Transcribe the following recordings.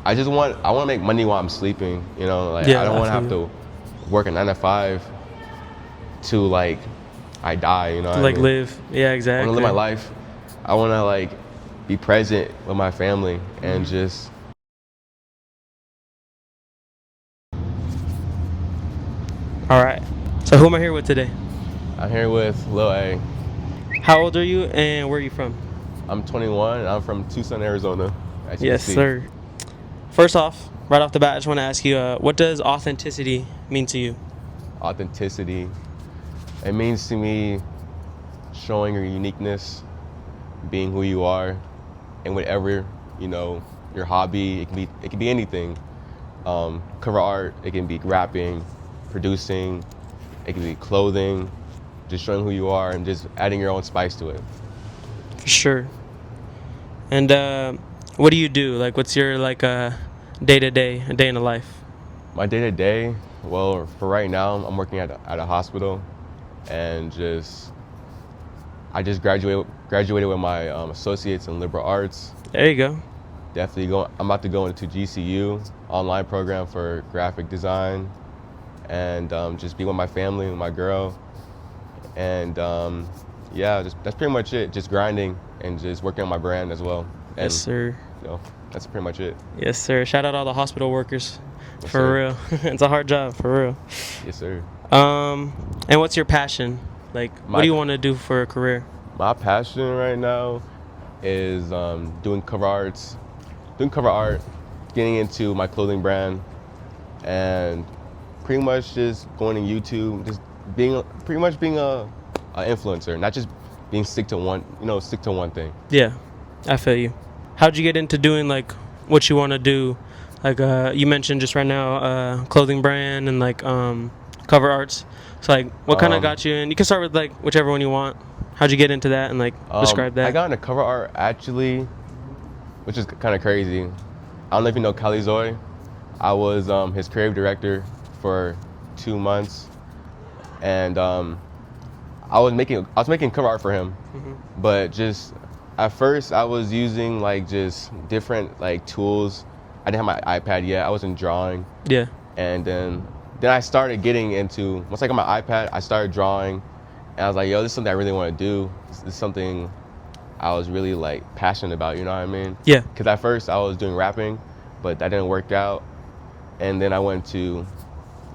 I want to make money while I'm sleeping. You know, like Yeah, I don't want to I have feel to work a 9 to 5 to like I die. You know to what I like mean? live. Yeah, I want exactly. to live my life. I want to like be present with my family and just. All right. So who am I here with today? I'm here with LuhAy3. How old are you and where are you from? I'm 21 and I'm from Tucson, Arizona, as you can Yes, see. sir. First off, right off the bat, I just want to ask you, what does authenticity mean to you? Authenticity. It means to me showing your uniqueness, being who you are, and whatever, you know, your hobby, it can be anything. Cover art, it can be rapping, producing, it can be clothing, just showing who you are and just adding your own spice to it. For sure. And what do you do? Like, what's your like day to day, a day in the life? My day to day, well, for right now, I'm working at a hospital, and I just graduated with my associates in liberal arts. There you go. Definitely going. I'm about to go into GCU online program for graphic design, and just be with my family and my girl, and yeah, that's pretty much it. Just grinding and just working on my brand as well. And, Yes, sir. You know, that's pretty much it. Yes, sir. Shout out all the hospital workers. Yes, For sir. real. It's a hard job, for real. Yes, sir. And what's your passion? Like, what do you want to do for a career? My passion right now is doing cover art, getting into my clothing brand, and pretty much just going to YouTube, just being a influencer, not just being stick to one thing. Yeah, I feel you. How'd you get into doing like what you want to do? Like you mentioned just right now, clothing brand and like cover arts. So like, what kind of got you in? You can start with like whichever one you want. How'd you get into that and like describe that? I got into cover art actually, which is kind of crazy. I don't know if you know Kali Zoe. I was his creative director for 2 months, and I was making cover art for him, but just at first I was using like just different like tools. I didn't have my iPad yet. I wasn't drawing. Yeah. And then I started getting into, once I got my iPad, I started drawing, and I was like, yo, this is something I really want to do. This is something I was really like passionate about, you know what I mean? Yeah. Because at first I was doing rapping, but that didn't work out. And then I went to,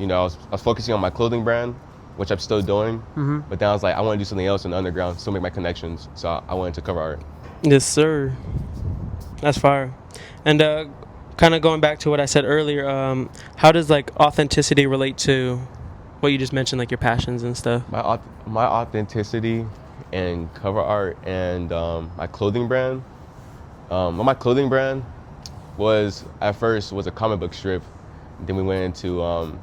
I was focusing on my clothing brand, which I'm still doing. But then I was like, I want to do something else in the underground, still make my connections. So I went into cover art. Yes, sir. That's fire. And kind of going back to what I said earlier, how does like authenticity relate to what you just mentioned, like your passions and stuff? My authenticity and cover art and my clothing brand. My clothing brand was at first was a comic book strip. Then we went to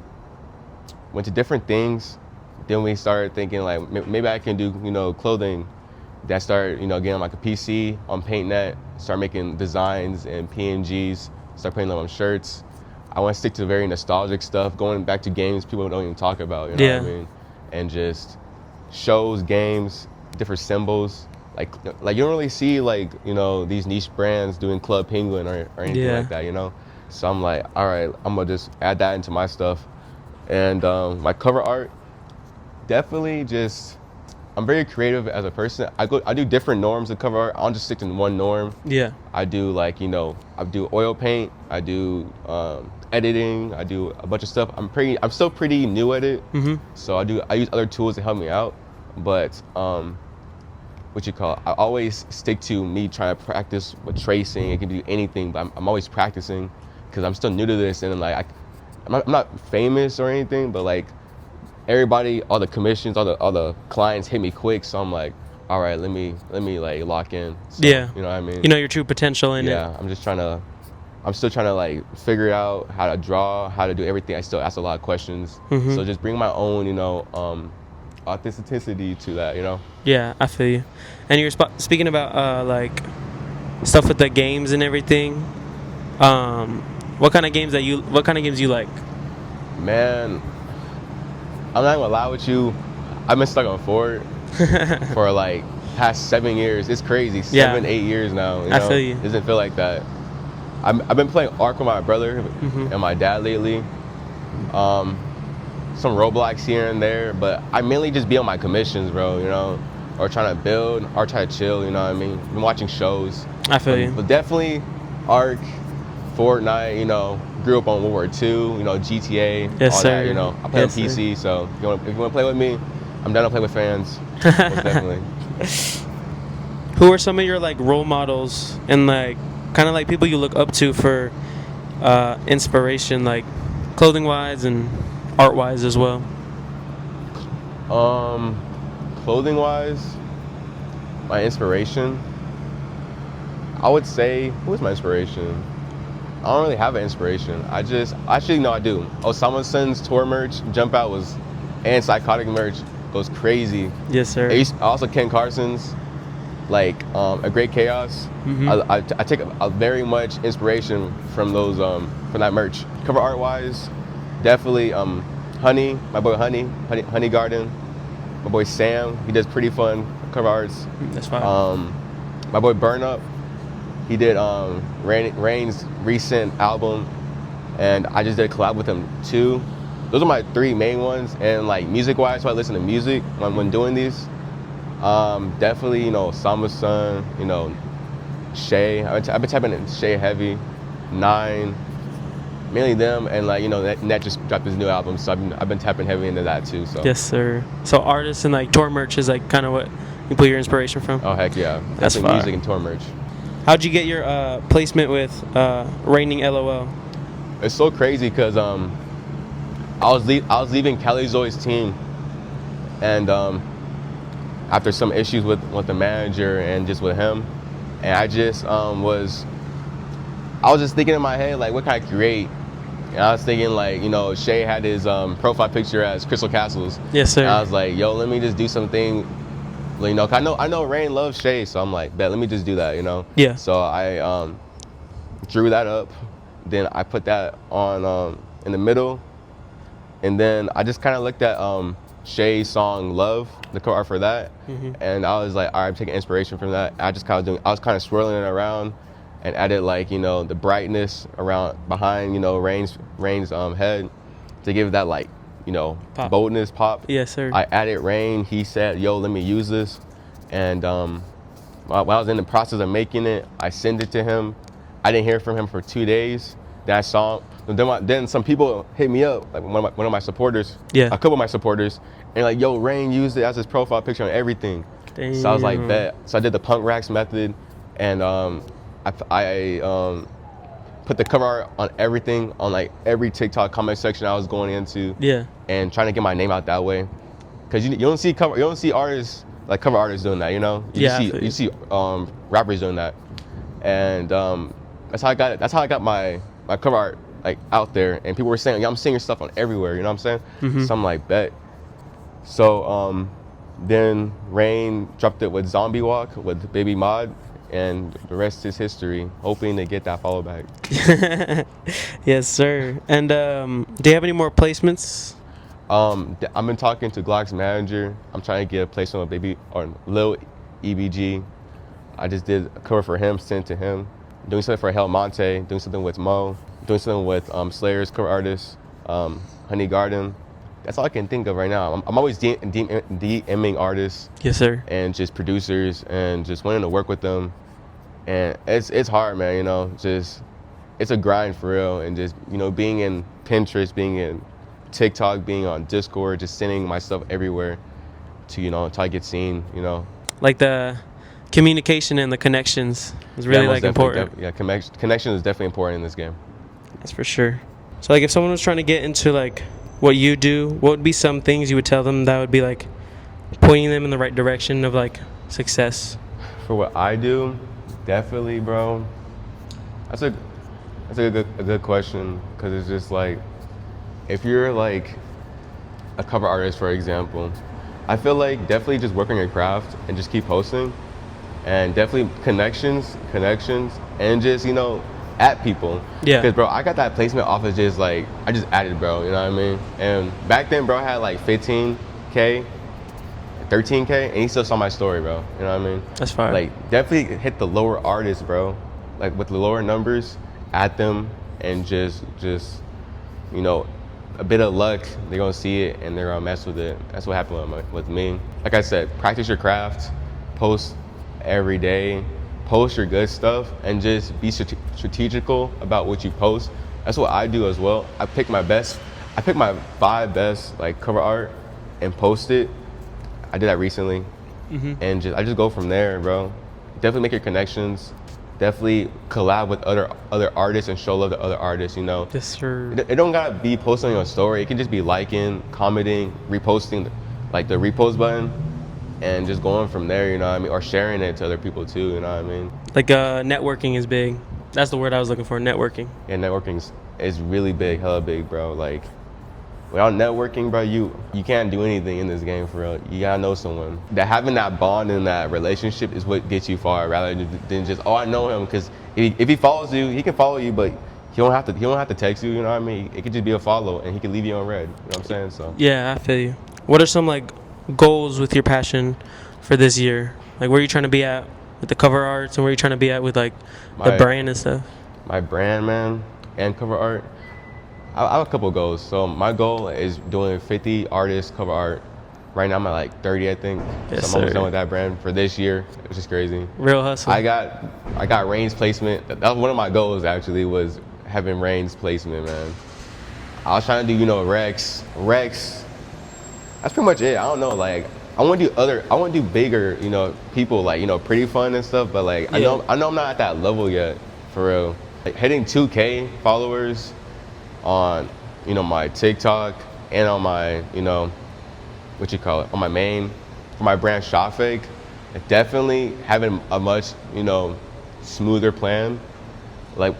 different things. Then we started thinking like maybe I can do clothing. Then I started getting on like a PC on PaintNet. Start making designs and PNGs. Start putting them on shirts. I want to stick to very nostalgic stuff, going back to games people don't even talk about. You know what I mean? And just shows, games, different symbols. Like you don't really see like these niche brands doing Club Penguin or anything like that. So I'm like, all right, I'm gonna just add that into my stuff. And my cover art, definitely just, I'm very creative as a person. I do different norms of cover art. I don't just stick to one norm. Yeah. I do like I do oil paint. I do editing. I do a bunch of stuff. I'm still pretty new at it. So I use other tools to help me out. But I always stick to me trying to practice with tracing. It can be anything, but I'm always practicing because I'm still new to this, and like I'm not famous or anything, but like everybody, all the commissions, all the clients hit me quick, so I'm like, all right, let me like lock in. So, yeah. You know what I mean? You know your true potential in it. Yeah, I'm still trying to like figure out how to draw, how to do everything. I still ask a lot of questions. So just bring my own, authenticity to that, Yeah, I feel you. And you're speaking about like stuff with the games and everything. What kind of games you like? Man, I'm not gonna lie with you. I've been stuck on Ford for like past 7 years. It's crazy. 7, 8 years now. I feel you. It doesn't feel like that. I've been playing Ark with my brother and my dad lately. Some Roblox here and there, but I mainly just be on my commissions, bro, you know, or trying to build or try to chill, you know what I mean? Been watching shows. I feel you. But definitely Ark, Fortnite, you know, grew up on World War II, you know, GTA, Yes, all sir. that, you know. I play Yes, on PC, so if you want to play with me, I'm down to play with fans. Most definitely. Who are some of your like role models and like kind of like people you look up to for inspiration, like clothing wise and art wise as well? Clothing wise, my inspiration, I would say, who is my inspiration? I don't really have an inspiration. I do. Osama Sun's tour merch, Jump Out and Psychotic merch goes crazy. Yes, sir. Also Ken Carson's, like A Great Chaos. I take a very much inspiration from those from that merch. Cover art wise, definitely Honey, my boy Honey Garden. My boy Sam, he does pretty fun cover arts. That's fine. My boy Burn Up, he did Rain's recent album, and I just did a collab with him too. Those are my three main ones. And like music wise, so I listen to music when doing these. Definitely, you know, Samba Sun, you know, Shay. I've been tapping in Shay heavy, 9, mainly them, and like, you know, Net just dropped his new album, so I've been tapping heavy into that too. So Yes, sir. So artists and like tour merch is like kind of what you pull your inspiration from. oh heck yeah, That's definitely fire. music and tour merch. How'd you get your placement with Raining LOL? It's so crazy because I was leaving Kelly Zoe's team, and after some issues with the manager and just with him, and I just was just thinking in my head, like, what can I create? And I was thinking, like, you know, Shay had his profile picture as Crystal Castles. Yes, sir. And I was like, yo, let me just do something, you know, 'cause I know Rain loves Shay, so I'm like, bet, let me just do that, you know? Yeah. So I drew that up, then I put that on in the middle, and then I just kind of looked at Shay's song Love, the cover art for that, and I was like, all right, I'm taking inspiration from that. I was kind of swirling it around and added, like, you know, the brightness around behind, you know, Rain's head to give that, like, you know, Pop. boldness, pop. Yes, sir. I added Rain. He said, yo, let me use this. And while I was in the process of making it, I sent it to him. I didn't hear from him for 2 days. Then I saw him. Then some people hit me up, like one of my supporters, Yeah. a couple of my supporters, and like, yo, Rain used it as his profile picture on everything. Damn. So I was like, bet. So I did the punk racks method, and I put the cover art on everything, on like every TikTok comment section I was going into, Yeah. and trying to get my name out that way. Cause you don't see artists, like cover artists doing that, you know? You see rappers doing that, and that's how I got it. That's how I got my cover art like out there, and people were saying, yeah, I'm seeing your stuff on everywhere, you know what I'm saying? So I'm like, bet. So then Rain dropped it with Zombie Walk with Baby Mod, and the rest is history, hoping to get that follow back. Yes, sir. And do you have any more placements? I've been talking to Glock's manager. I'm trying to get a placement with Lil EBG. I just did a cover for him, sent to him. Doing something for Hell Monte, doing something with Mo, doing something with Slayer's cover artist, Honey Garden. That's all I can think of right now. I'm always DMing artists. Yes, sir. And just producers, and just wanting to work with them. And it's hard, man, you know, just, it's a grind for real. And just, you know, being in Pinterest, being in TikTok, being on Discord, just sending my stuff everywhere to, you know, until I get seen, you know. Like the communication and the connections is really like important. Connection is definitely important in this game. That's for sure. So like if someone was trying to get into like what you do, what would be some things you would tell them that would be like pointing them in the right direction of like success? For what I do, definitely, bro. That's a good question, because it's just like, if you're like a cover artist, for example, I feel like definitely just work on your craft and just keep posting, and definitely connections, and just, you know, at people. Yeah. Because, bro, I got that placement off of just like, I just added, bro, you know what I mean? And back then, bro, I had like 15K, 13K, and he still saw my story, bro, you know what I mean? That's fine. Like, definitely hit the lower artists, bro, like with the lower numbers, at them and just you know, a bit of luck, they're gonna see it and they're gonna mess with it. That's what happened with me. Like I said, practice your craft, post every day, post your good stuff, and just be strategical about what you post. That's what I do as well. I pick my 5 best like cover art and post it. I did that recently, and I just go from there, bro. Definitely make your connections. Definitely collab with other artists and show love to other artists, you know. Yes, sir. It don't gotta be posting on your story. It can just be liking, commenting, reposting, like the repost button, and just going from there, you know what I mean? Or sharing it to other people too, you know what I mean? Like networking is big. That's the word I was looking for, networking. Yeah, networking is really big, hella big, bro. Like, without networking, bro, you can't do anything in this game for real. You gotta know someone. Having that bond and that relationship is what gets you far, rather than just, oh, I know him. Because if he follows you, he can follow you, but he don't have to text you. You know what I mean? It could just be a follow, and he can leave you on red. You know what I'm saying? So Yeah, I feel you. What are some like goals with your passion for this year? Like, where are you trying to be at with the cover arts, and where are you trying to be at with like the brand and stuff? My brand, man, and cover art. I have a couple goals. So my goal is doing 50 artists cover art. Right now I'm at like 30, I think. Yes, so I'm almost sir. done with that brand for this year, which is crazy. Real hustle. I got Rain's placement. That was one of my goals actually, was having Rain's placement, man. I was trying to do, you know, Rex. That's pretty much it. I don't know, like I want to do bigger, you know, people like, you know, Pretty Fun and stuff, but like Yeah. I know I'm not at that level yet, for real. Like hitting 2K followers on, you know, my TikTok and on my, you know, on my main, for my brand Shot Fake, definitely having a much, you know, smoother plan. Like,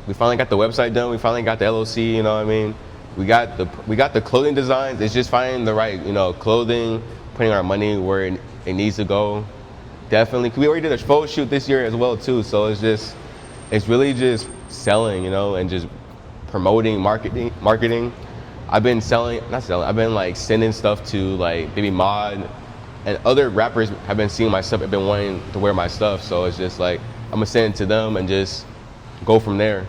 we finally got the website done, we finally got the LOC, you know what I mean? We got the clothing designs. It's just finding the right, you know, clothing, putting our money where it needs to go. Definitely, 'cause we already did a photo shoot this year as well too, so it's really just selling, you know, and just promoting, marketing. I've been I've been like sending stuff to like Baby Mod, and other rappers have been seeing my stuff, have been wanting to wear my stuff, so it's just like I'm gonna send it to them and just go from there.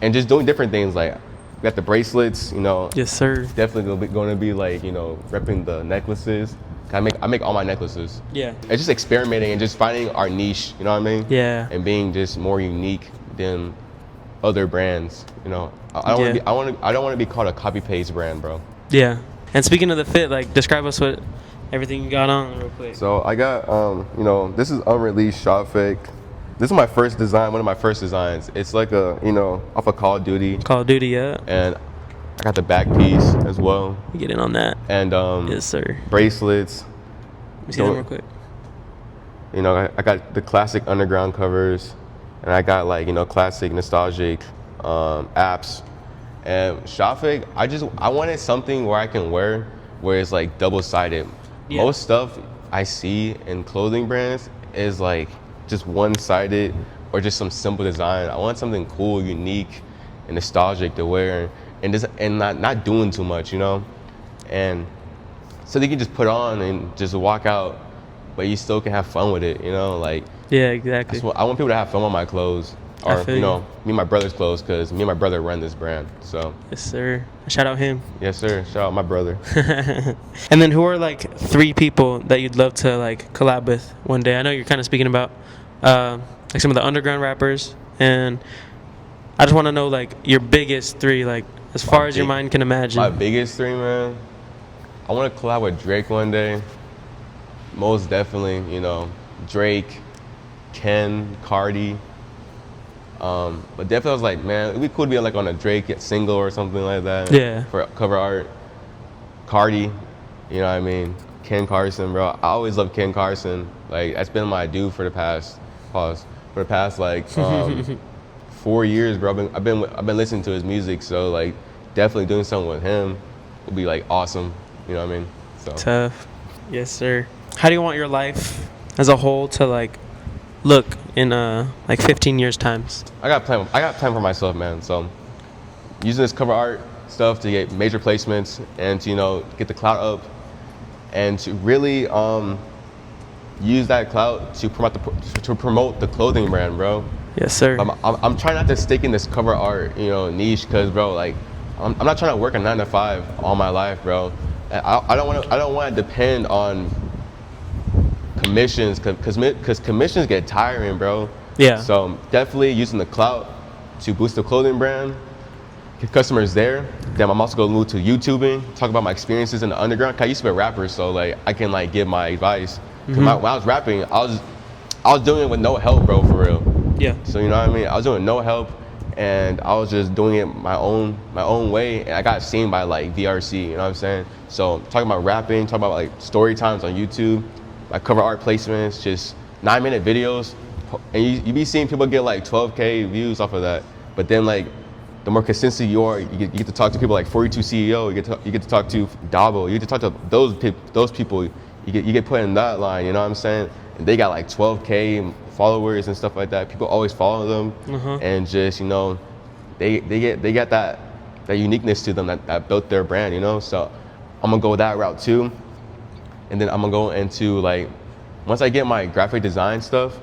And just doing different things, like we got the bracelets, you know. Yes, sir. Definitely gonna be like, you know, repping the necklaces. I make all my necklaces. Yeah. It's just experimenting and just finding our niche, you know what I mean? Yeah. And being just more unique than other brands, you know. I don't want to be called a copy paste brand, bro. Yeah. And speaking of the fit, like, describe us what everything you got on real quick. So I got, you know, this is unreleased Shot Fake. This is my first design, one of my first designs. It's like a, you know, off of Call of Duty. Call of Duty, yeah. And I got the back piece as well. Get in on that. And Yes, sir. bracelets. Let me see them real quick. You know, I got the classic underground covers, and I got like, you know, classic nostalgic apps. And Shot Fake, I wanted something where I can wear where it's like double-sided. Yeah. Most stuff I see in clothing brands is like just one-sided or just some simple design. I want something cool, unique, and nostalgic to wear, and not doing too much, you know? And so they can just put on and just walk out, but you still can have fun with it, you know? Like, Yeah, exactly. I want people to have fun with my clothes, or, feel you know, you. me and my brother's clothes, because me and my brother run this brand. So, Yes, sir. Shout out him. yes, sir. Shout out my brother. And then who are like 3 people that you'd love to like collab with one day? I know you're kind of speaking about like some of the underground rappers, and I just want to know like your biggest 3, like as far as your mind can imagine. My biggest 3, man. I want to collab with Drake one day. Most definitely, you know, Drake, Ken, Cardi. But definitely I was like, man, it'd be cool to be like on a Drake single or something like that. Yeah. For cover art. Cardi, you know what I mean? Ken Carson, bro. I always loved Ken Carson. Like, that's been my dude for the past like 4 years, bro. I've been listening to his music, so like definitely doing something with him would be like awesome. You know what I mean? So Tough. Yes, sir. How do you want your life as a whole to like look in like 15 years times? I got time for myself, man. So using this cover art stuff to get major placements and to, you know, get the clout up, and to really use that clout to promote the clothing brand, bro. Yes, sir. I'm trying not to stick in this cover art, niche, because bro, like, I'm not trying to work a 9 to 5 all my life, bro. I don't want to depend on commissions, because commissions get tiring, bro. Yeah. So definitely using the clout to boost the clothing brand, get customers there. Then I'm also gonna move to YouTubing, talk about my experiences in the underground. 'Cause I used to be a rapper, so like I can like give my advice. 'Cause when I was rapping, I was doing it with no help, bro, for real. Yeah. So you know what I mean? I was doing no help, and I was just doing it my own way, and I got seen by like VRC. You know what I'm saying? So talking about rapping, talking about like story times on YouTube, like cover art placements, just 9-minute videos, and you be seeing people get like 12K views off of that. But then like the more consistent you are, you get to talk to people like 42 CEO, you get to talk to Dabo, you get to talk to those people. You get put in that line. You know what I'm saying? And they got like 12K followers and stuff like that. People always follow them, and just they get that uniqueness to them that built their brand. So I'm gonna go that route too, and then I'm gonna go into like once I get my graphic design stuff,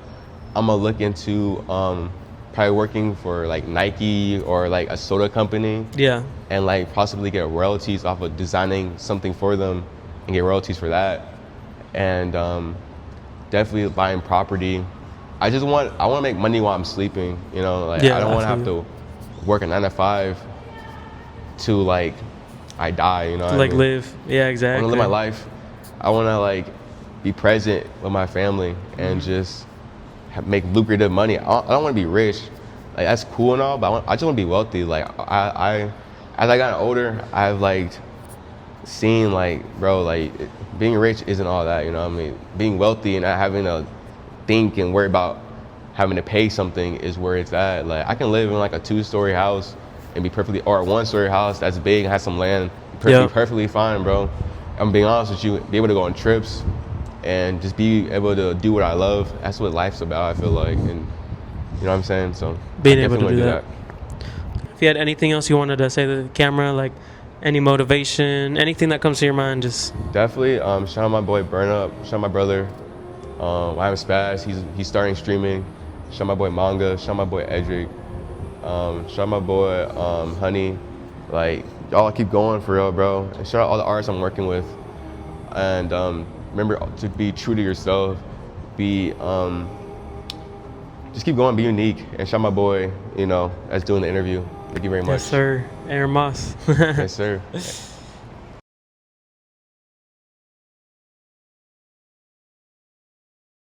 I'm gonna look into probably working for like Nike or like a soda company. Yeah. And like possibly get royalties off of designing something for them and get royalties for that. And definitely buying property. I want to make money while I'm sleeping. Like Yeah, I don't want to I have feel to work a 9 to 5 to like I die. You know what I like mean? live. Yeah, I exactly. want to live my life. I want to like be present with my family and just make lucrative money. I don't want to be rich. Like that's cool and all, but I just want to be wealthy. Like I as I got older, I've like seen like, bro, like being rich isn't all that. You know what I mean? Being wealthy and not having to think and worry about having to pay something is where it's at. Like I can live in like a 2-story house and be perfectly, or a 1-story house that's big and has some land, perfectly fine, bro. I'm being honest with you, be able to go on trips and just be able to do what I love. That's what life's about, I feel like. And you know what I'm saying? So Being I able to definitely do wanna that. If you had anything else you wanted to say to the camera, like any motivation, anything that comes to your mind, just Definitely. Shout out my boy Burn Up. Shout out my brother. I'm Spaz. He's starting streaming. Shout out my boy Manga. Shout out my boy Edric. Shout out my boy Honey. Like y'all keep going for real, bro. And shout out all the artists I'm working with. And remember to be true to yourself. Be just keep going. Be unique. And shout out my boy, that's doing the interview. Thank you very much. yes, sir. Aaron Moss. Yes, sir.